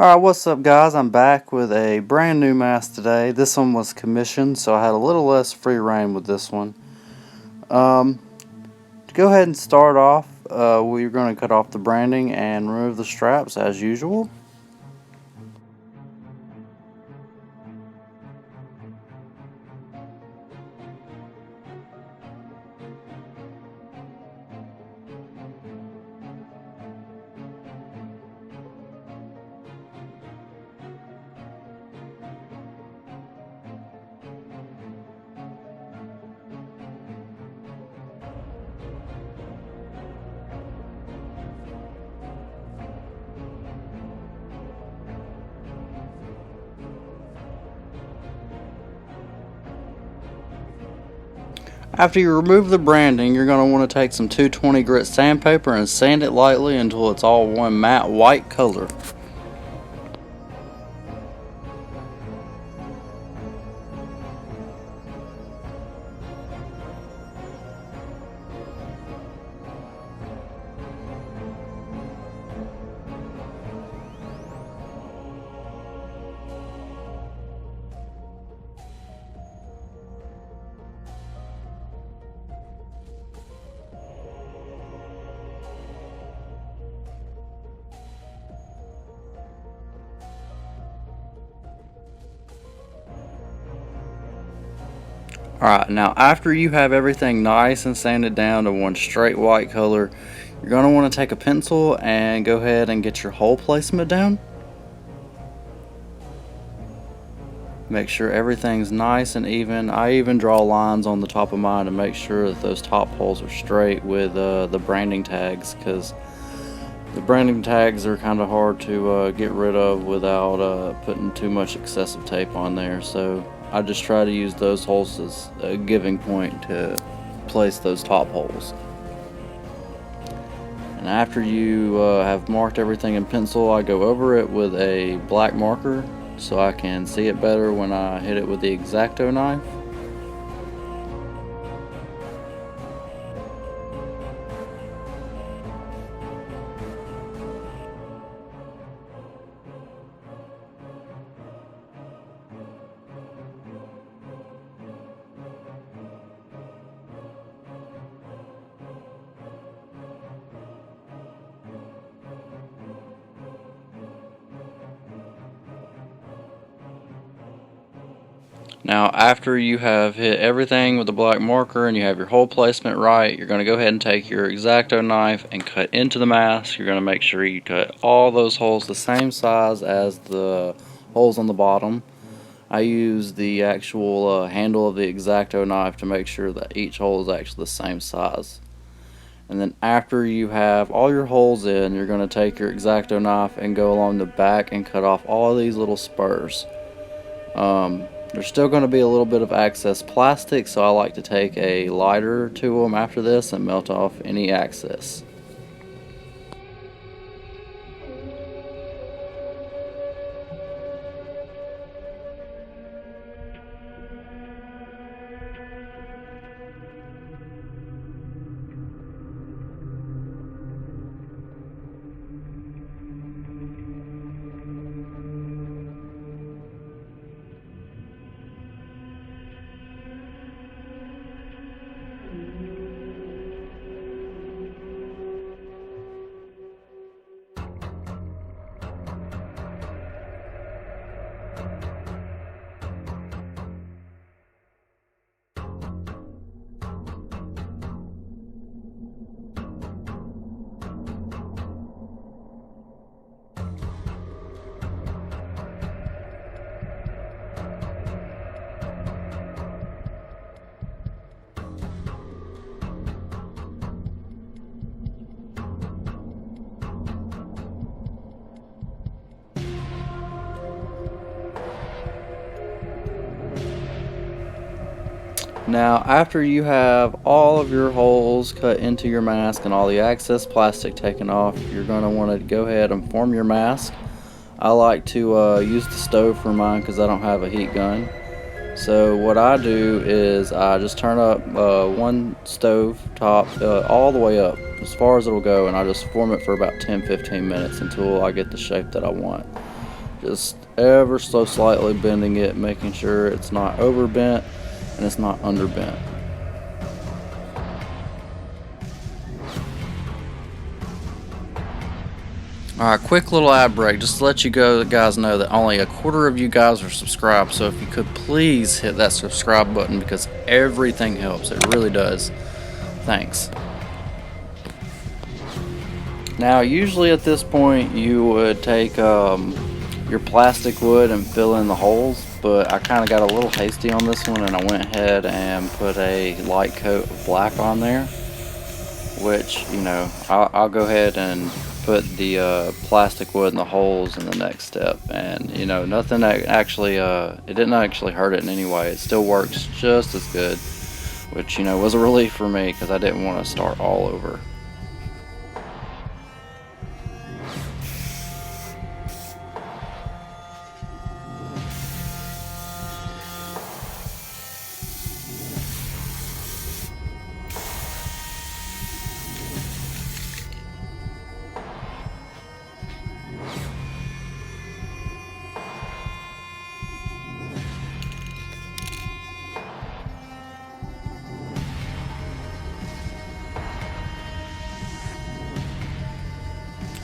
Alright, what's up guys? I'm back with a brand new mask today. This one was commissioned, so I had a little less free reign with this one. To go ahead and start off, we're going to cut off the branding and remove the straps as usual. After you remove the branding, you're going to want to take some 220 grit sandpaper and sand it lightly until it's all one matte white color. Alright, now after you have everything nice and sanded down to one straight white color, you're going to want to take a pencil and go ahead and get your hole placement down. Make sure everything's nice and even. I even draw lines on the top of mine to make sure that those top holes are straight with the branding tags, because the branding tags are kind of hard to get rid of without putting too much excessive tape on there. So I just try to use those holes as a giving point to place those top holes. And after you have marked everything in pencil, I go over it with a black marker so I can see it better when I hit it with the X-Acto knife. Now after you have hit everything with the black marker and you have your hole placement right, you're going to go ahead and take your X-Acto knife and cut into the mask. You're going to make sure you cut all those holes the same size as the holes on the bottom. I use the actual handle of the X-Acto knife to make sure that each hole is actually the same size. And then after you have all your holes in, you're going to take your X-Acto knife and go along the back and cut off all of these little spurs. There's still going to be a little bit of excess plastic, so I like to take a lighter to them after this and melt off any excess. Now after you have all of your holes cut into your mask and all the excess plastic taken off, you're going to want to go ahead and form your mask. I like to use the stove for mine because I don't have a heat gun. So what I do is I just turn up one stove top all the way up as far as it'll go, and I just form it for about 10-15 minutes until I get the shape that I want. just ever so slightly bending it, making sure it's not overbent and it's not underbent. Alright, quick little ad break just to let you guys know that only a quarter of you guys are subscribed, so if you could please hit that subscribe button because everything helps, it really does. Thanks. Now usually at this point you would take your plastic wood and fill in the holes, but I kind of got a little hasty on this one and I went ahead and put a light coat of black on there, which, you know, I'll go ahead and put the plastic wood in the holes in the next step, and you know, nothing actually it didn't actually hurt it in any way. It still works just as good, which, you know, was a relief for me because I didn't want to start all over.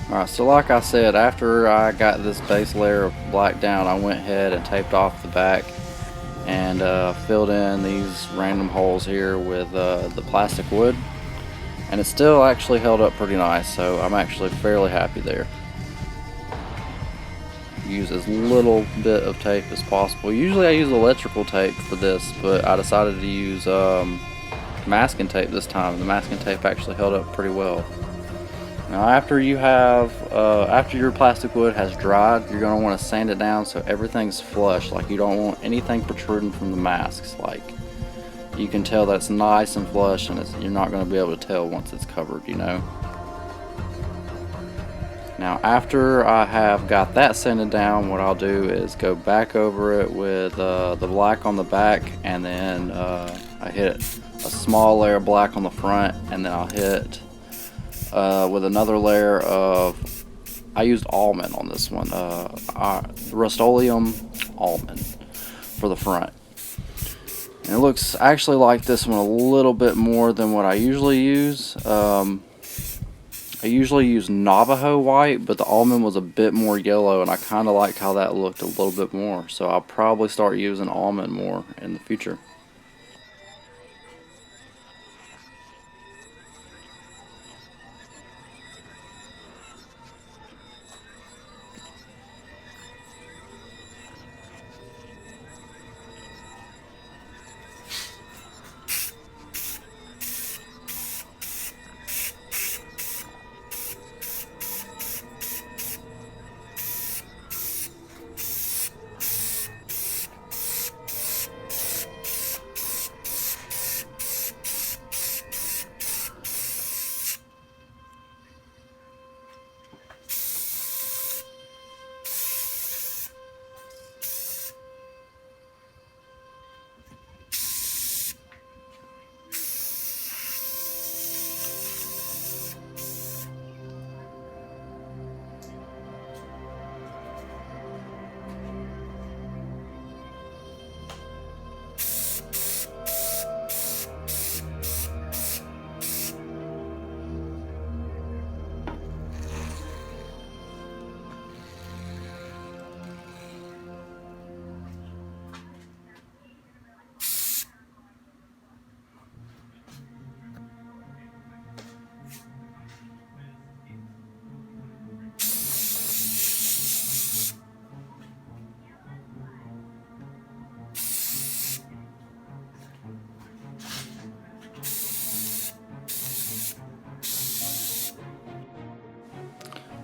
Alright, so like I said, after I got this base layer of black down, I went ahead and taped off the back and filled in these random holes here with the plastic wood, and it still actually held up pretty nice, so I'm actually fairly happy there. Use as little bit of tape as possible. Usually I use electrical tape for this, but I decided to use masking tape this time. The masking tape actually held up pretty well. Now after your plastic wood has dried, you're going to want to sand it down so everything's flush. Like, you don't want anything protruding from the masks. Like, you can tell that's nice and flush, and you're not going to be able to tell once it's covered, you know. Now after I have got that sanded down, what I'll do is go back over it with the black on the back, and then I hit a small layer of black on the front, and then I'll hit with another layer of, I used almond on this one, Rust-Oleum almond for the front. And it looks actually like this one a little bit more than what I usually use. I usually use Navajo white, but the almond was a bit more yellow, and I kind of like how that looked a little bit more. So I'll probably start using almond more in the future.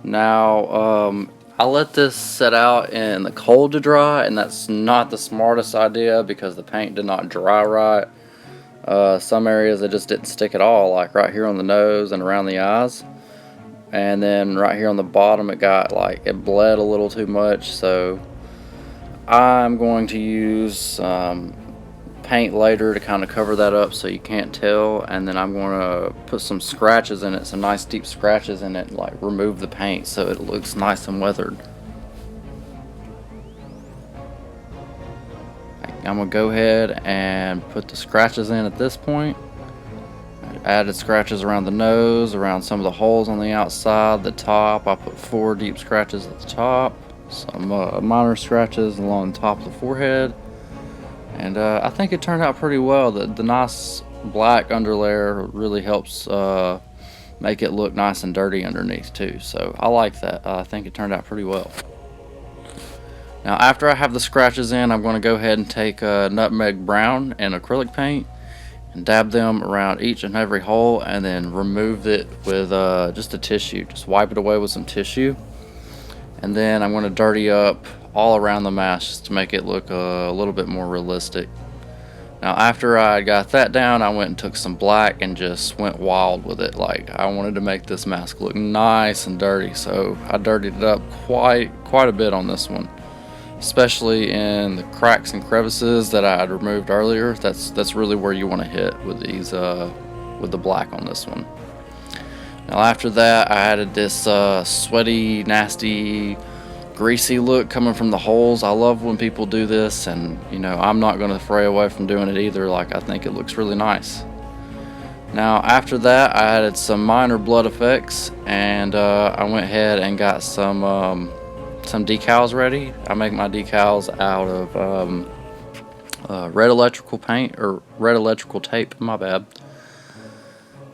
Now, I let this set out in the cold to dry, and that's not the smartest idea because the paint did not dry right. Some areas it just didn't stick at all, like right here on the nose and around the eyes. And then right here on the bottom it bled a little too much, so I'm going to use paint later to kind of cover that up so you can't tell, and then I'm going to put some scratches in it, some nice deep scratches in it, like remove the paint so it looks nice and weathered. I'm gonna go ahead and put the scratches in at this point. I added scratches around the nose, around some of the holes on the outside, the top. I put 4 deep scratches at the top, some minor scratches along the top of the forehead, and I think it turned out pretty well. The nice black underlayer really helps make it look nice and dirty underneath too, so I like that. I think it turned out pretty well. Now after I have the scratches in, I'm going to go ahead and take nutmeg brown and acrylic paint and dab them around each and every hole, and then remove it with just a tissue. Just wipe it away with some tissue, and then I'm going to dirty up all around the mask just to make it look a little bit more realistic. Now after I got that down, I went and took some black and just went wild with it. Like, I wanted to make this mask look nice and dirty, so I dirtied it up quite a bit on this one, especially in the cracks and crevices that I had removed earlier. That's really where you want to hit with these with the black on this one. Now after that, I added this sweaty, nasty, greasy look coming from the holes. I love when people do this, and you know, I'm not going to fray away from doing it either. Like, I think it looks really nice. Now after that, I added some minor blood effects, and I went ahead and got some decals ready. I make my decals out of red electrical paint, or red electrical tape, my bad,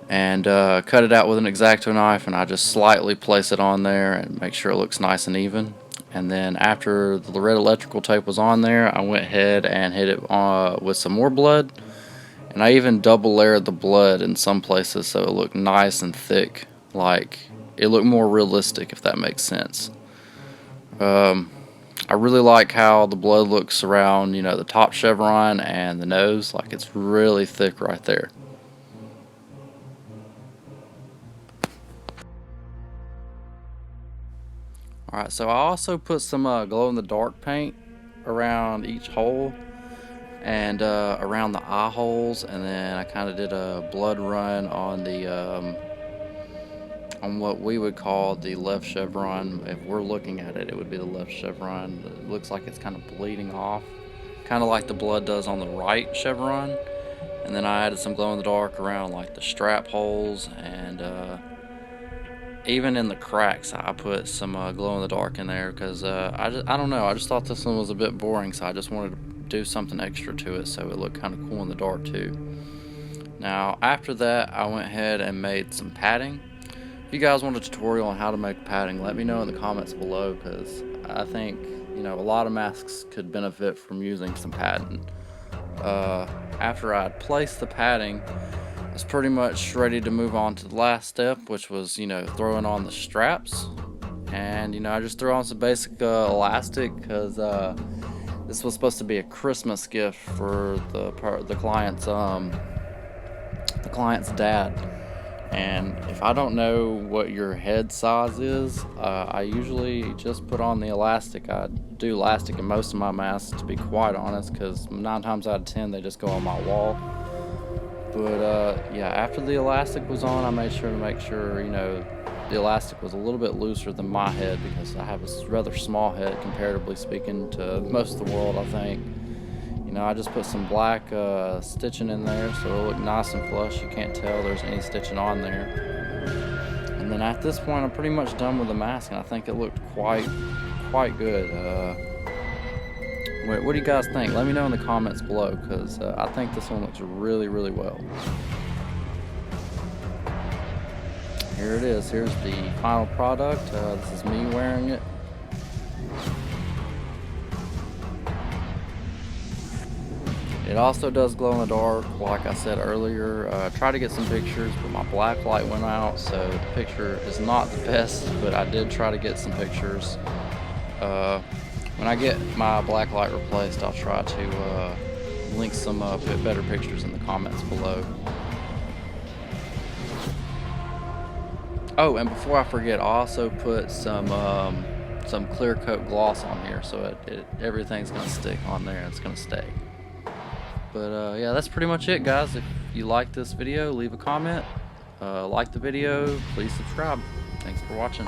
and cut it out with an X-Acto knife, and I just slightly place it on there and make sure it looks nice and even. And then after the red electrical tape was on there, I went ahead and hit it with some more blood, and I even double layered the blood in some places so it looked nice and thick, like it looked more realistic, if that makes sense. I really like how the blood looks around, you know, the top chevron and the nose. Like, it's really thick right there. Alright, so I also put some glow-in-the-dark paint around each hole and around the eye holes, and then I kind of did a blood run on the on what we would call the left chevron. If we're looking at it, it would be the left chevron. It looks like it's kind of bleeding off, kind of like the blood does on the right chevron. And then I added some glow-in-the-dark around like the strap holes, and even in the cracks I put some glow-in-the-dark in there, because I don't know, I just thought this one was a bit boring, so I just wanted to do something extra to it so it looked kind of cool in the dark too. Now after that, I went ahead and made some padding. If you guys want a tutorial on how to make padding, let me know in the comments below, because I think, you know, a lot of masks could benefit from using some padding. After I had placed the padding, I was pretty much ready to move on to the last step, which was, you know, throwing on the straps. And, you know, I just threw on some basic elastic, because this was supposed to be a Christmas gift for the client's dad. And if I don't know what your head size is, I usually just put on the elastic. I do elastic in most of my masks, to be quite honest, because 9 times out of 10 they just go on my wall. But yeah, after the elastic was on, I made sure you know, the elastic was a little bit looser than my head, because I have a rather small head comparatively speaking to most of the world, I think. You know, I just put some black stitching in there so it'll look nice and flush. You can't tell there's any stitching on there. And then at this point, I'm pretty much done with the mask, and I think it looked quite good. What do you guys think? Let me know in the comments below, because I think this one looks really well. Here it is. Here's the final product. This is me wearing it. It also does glow in the dark, like I said earlier. Tried to get some pictures, but my black light went out, so the picture is not the best, but I did try to get some pictures. When I get my black light replaced, I'll try to link some better pictures in the comments below. Oh, and before I forget, I also put some clear coat gloss on here, so everything's gonna stick on there and it's gonna stay. But yeah, that's pretty much it, guys. If you like this video, leave a comment, like the video, please subscribe. Thanks for watching.